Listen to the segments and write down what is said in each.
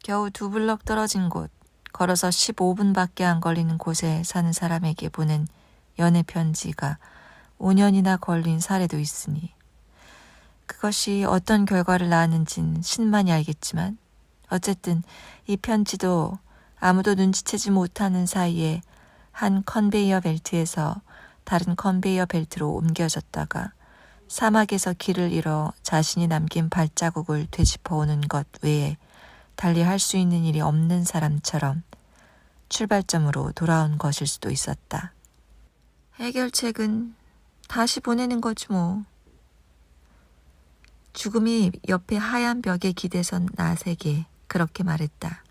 겨우 2블럭 떨어진 곳, 걸어서 15분밖에 안 걸리는 곳에 사는 사람에게 보낸 연애 편지가 5년이나 걸린 사례도 있으니 그것이 어떤 결과를 낳았는진 신만이 알겠지만 어쨌든 이 편지도 아무도 눈치채지 못하는 사이에 한 컨베이어 벨트에서 다른 컨베이어 벨트로 옮겨졌다가 사막에서 길을 잃어 자신이 남긴 발자국을 되짚어오는 것 외에 달리 할 수 있는 일이 없는 사람처럼 출발점으로 돌아온 것일 수도 있었다. 해결책은 다시 보내는 거지 뭐. 죽음이 옆에 하얀 벽에 기대선 낫에게 그렇게 말했다.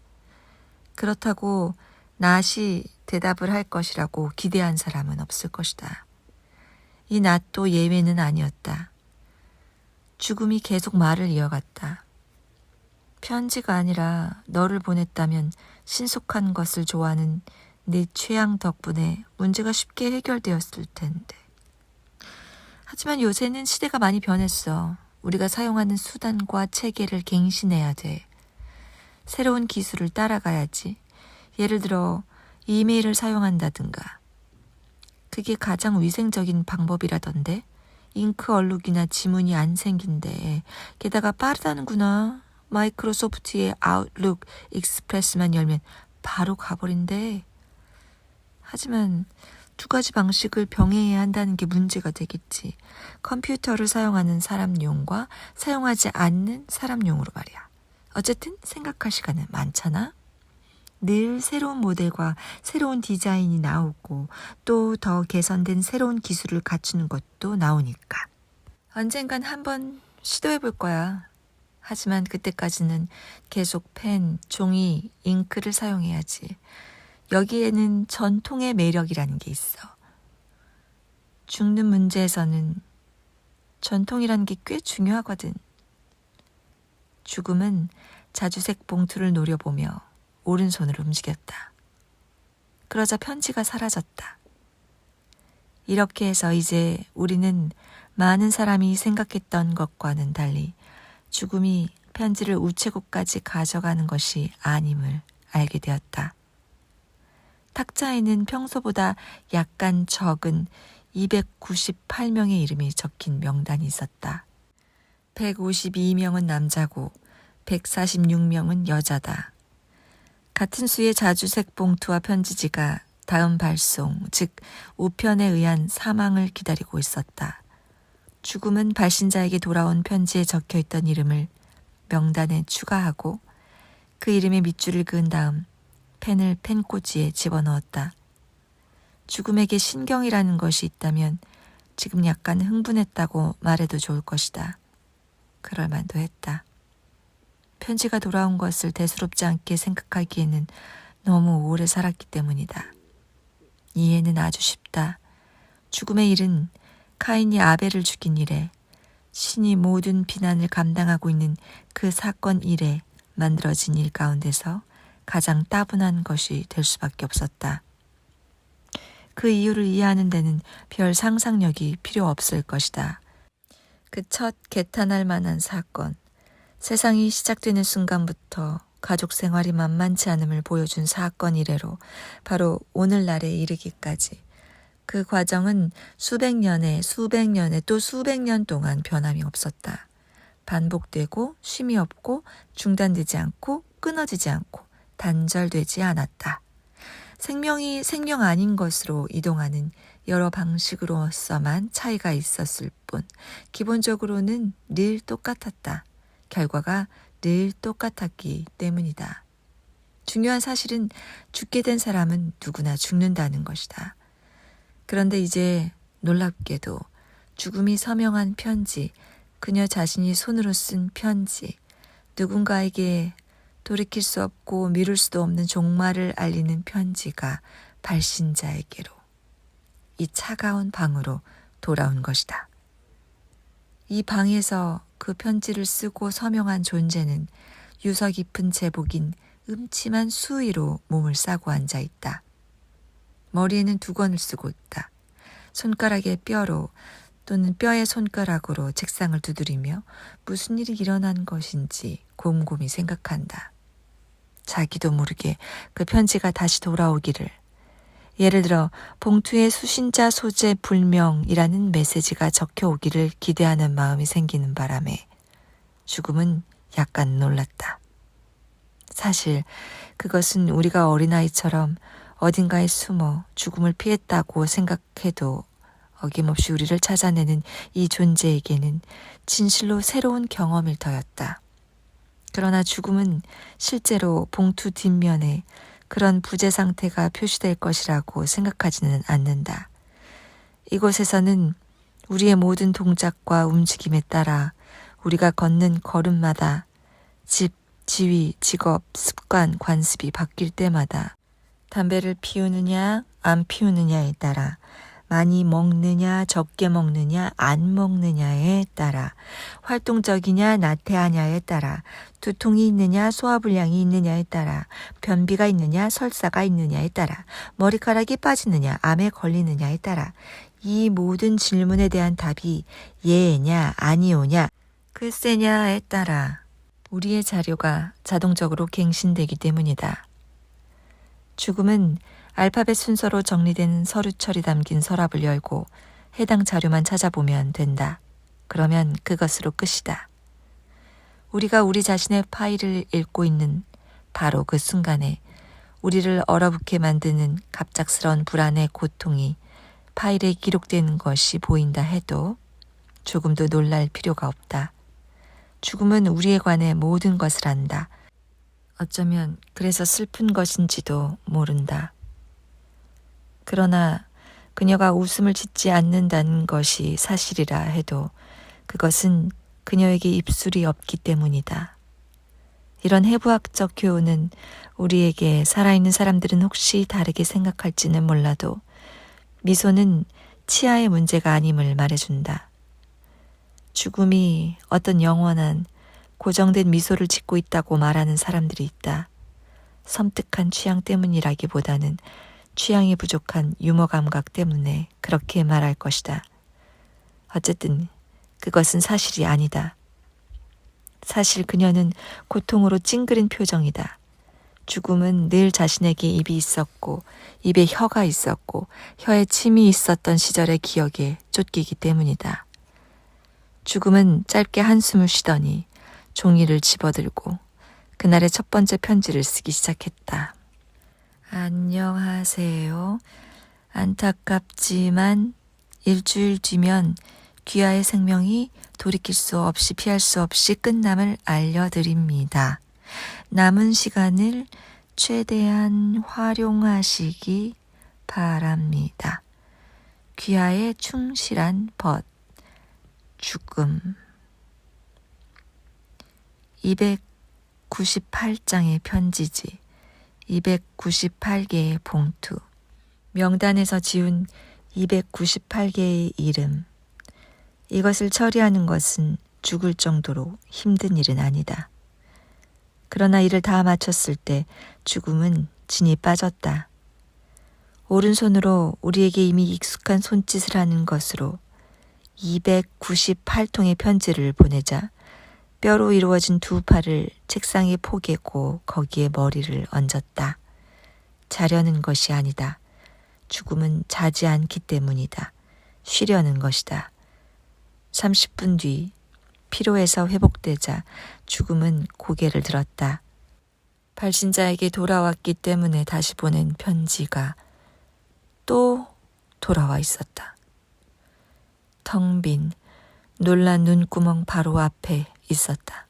그렇다고 낫이 대답을 할 것이라고 기대한 사람은 없을 것이다. 이 낫도 예외는 아니었다. 죽음이 계속 말을 이어갔다. 편지가 아니라 너를 보냈다면 신속한 것을 좋아하는 네 취향 덕분에 문제가 쉽게 해결되었을 텐데. 하지만 요새는 시대가 많이 변했어. 우리가 사용하는 수단과 체계를 갱신해야 돼. 새로운 기술을 따라가야지. 예를 들어 이메일을 사용한다든가. 그게 가장 위생적인 방법이라던데. 잉크 얼룩이나 지문이 안 생긴대. 게다가 빠르다는구나. 마이크로소프트의 아웃룩 익스프레스만 열면 바로 가버린대. 하지만 2가지 방식을 병행해야 한다는 게 문제가 되겠지. 컴퓨터를 사용하는 사람용과 사용하지 않는 사람용으로 말이야. 어쨌든 생각할 시간은 많잖아. 늘 새로운 모델과 새로운 디자인이 나오고 또 더 개선된 새로운 기술을 갖추는 것도 나오니까. 언젠간 한번 시도해 볼 거야. 하지만 그때까지는 계속 펜, 종이, 잉크를 사용해야지. 여기에는 전통의 매력이라는 게 있어. 죽는 문제에서는 전통이라는 게 꽤 중요하거든. 죽음은 자주색 봉투를 노려보며 오른손을 움직였다. 그러자 편지가 사라졌다. 이렇게 해서 이제 우리는 많은 사람이 생각했던 것과는 달리 죽음이 편지를 우체국까지 가져가는 것이 아님을 알게 되었다. 탁자에는 평소보다 약간 적은 298명의 이름이 적힌 명단이 있었다. 152명은 남자고 146명은 여자다. 같은 수의 자주색 봉투와 편지지가 다음 발송, 즉 우편에 의한 사망을 기다리고 있었다. 죽음은 발신자에게 돌아온 편지에 적혀있던 이름을 명단에 추가하고 그 이름의 밑줄을 그은 다음 펜을 펜꽂이에 집어넣었다. 죽음에게 신경이라는 것이 있다면 지금 약간 흥분했다고 말해도 좋을 것이다. 그럴 만도 했다. 편지가 돌아온 것을 대수롭지 않게 생각하기에는 너무 오래 살았기 때문이다. 이해는 아주 쉽다. 죽음의 일은 카인이 아벨을 죽인 일에 신이 모든 비난을 감당하고 있는 그 사건 일에 만들어진 일 가운데서 가장 따분한 것이 될 수밖에 없었다. 그 이유를 이해하는 데는 별 상상력이 필요 없을 것이다. 그 첫 개탄할 만한 사건, 세상이 시작되는 순간부터 가족 생활이 만만치 않음을 보여준 사건 이래로 바로 오늘날에 이르기까지 그 과정은 수백 년에 또 수백 년 동안 변함이 없었다. 반복되고 쉼이 없고 중단되지 않고 끊어지지 않고 단절되지 않았다. 생명이 생명 아닌 것으로 이동하는 여러 방식으로서만 차이가 있었을 뿐 기본적으로는 늘 똑같았다. 결과가 늘 똑같았기 때문이다. 중요한 사실은 죽게 된 사람은 누구나 죽는다는 것이다. 그런데 이제 놀랍게도 죽음이 서명한 편지, 그녀 자신이 손으로 쓴 편지, 누군가에게 돌이킬 수 없고 미룰 수도 없는 종말을 알리는 편지가 발신자에게로, 이 차가운 방으로 돌아온 것이다. 이 방에서 그 편지를 쓰고 서명한 존재는 유서 깊은 제복인 음침한 수의로 몸을 싸고 앉아있다. 머리에는 두건을 쓰고 있다. 손가락에 뼈로 또는 뼈의 손가락으로 책상을 두드리며 무슨 일이 일어난 것인지 곰곰이 생각한다. 자기도 모르게 그 편지가 다시 돌아오기를. 예를 들어 봉투에 수신자 소재 불명이라는 메시지가 적혀 오기를 기대하는 마음이 생기는 바람에 죽음은 약간 놀랐다. 사실 그것은 우리가 어린아이처럼 어딘가에 숨어 죽음을 피했다고 생각해도 어김없이 우리를 찾아내는 이 존재에게는 진실로 새로운 경험일 터였다. 그러나 죽음은 실제로 봉투 뒷면에 그런 부재 상태가 표시될 것이라고 생각하지는 않는다. 이곳에서는 우리의 모든 동작과 움직임에 따라 우리가 걷는 걸음마다 집, 지위, 직업, 습관, 관습이 바뀔 때마다 담배를 피우느냐 안 피우느냐에 따라 많이 먹느냐 적게 먹느냐 안 먹느냐에 따라 활동적이냐 나태하냐에 따라 두통이 있느냐 소화불량이 있느냐에 따라 변비가 있느냐 설사가 있느냐에 따라 머리카락이 빠지느냐 암에 걸리느냐에 따라 이 모든 질문에 대한 답이 예냐 아니오냐 글쎄냐에 따라 우리의 자료가 자동적으로 갱신되기 때문이다. 죽음은 알파벳 순서로 정리된 서류철이 담긴 서랍을 열고 해당 자료만 찾아보면 된다. 그러면 그것으로 끝이다. 우리가 우리 자신의 파일을 읽고 있는 바로 그 순간에 우리를 얼어붙게 만드는 갑작스러운 불안의 고통이 파일에 기록되는 것이 보인다 해도 조금도 놀랄 필요가 없다. 죽음은 우리에 관해 모든 것을 안다. 어쩌면 그래서 슬픈 것인지도 모른다. 그러나 그녀가 웃음을 짓지 않는다는 것이 사실이라 해도 그것은 그녀에게 입술이 없기 때문이다. 이런 해부학적 교훈은 우리에게 살아있는 사람들은 혹시 다르게 생각할지는 몰라도 미소는 치아의 문제가 아님을 말해준다. 죽음이 어떤 영원한 고정된 미소를 짓고 있다고 말하는 사람들이 있다. 섬뜩한 취향 때문이라기보다는 취향이 부족한 유머 감각 때문에 그렇게 말할 것이다. 어쨌든 그것은 사실이 아니다. 사실 그녀는 고통으로 찡그린 표정이다. 죽음은 늘 자신에게 입이 있었고 입에 혀가 있었고 혀에 침이 있었던 시절의 기억에 쫓기기 때문이다. 죽음은 짧게 한숨을 쉬더니 종이를 집어들고 그날의 첫 번째 편지를 쓰기 시작했다. 안녕하세요. 안타깝지만 일주일 뒤면 귀하의 생명이 돌이킬 수 없이 피할 수 없이 끝남을 알려드립니다. 남은 시간을 최대한 활용하시기 바랍니다. 귀하의 충실한 벗, 죽음. 298장의 편지지, 298개의 봉투, 명단에서 지운 298개의 이름. 이것을 처리하는 것은 죽을 정도로 힘든 일은 아니다. 그러나 이를 다 마쳤을 때 죽음은 진이 빠졌다. 오른손으로 우리에게 이미 익숙한 손짓을 하는 것으로 298통의 편지를 보내자 뼈로 이루어진 두 팔을 책상에 포개고 거기에 머리를 얹었다. 자려는 것이 아니다. 죽음은 자지 않기 때문이다. 쉬려는 것이다. 30분 뒤 피로에서 회복되자 죽음은 고개를 들었다. 발신자에게 돌아왔기 때문에 다시 보낸 편지가 또 돌아와 있었다. 텅 빈 놀란 눈구멍 바로 앞에 있었다.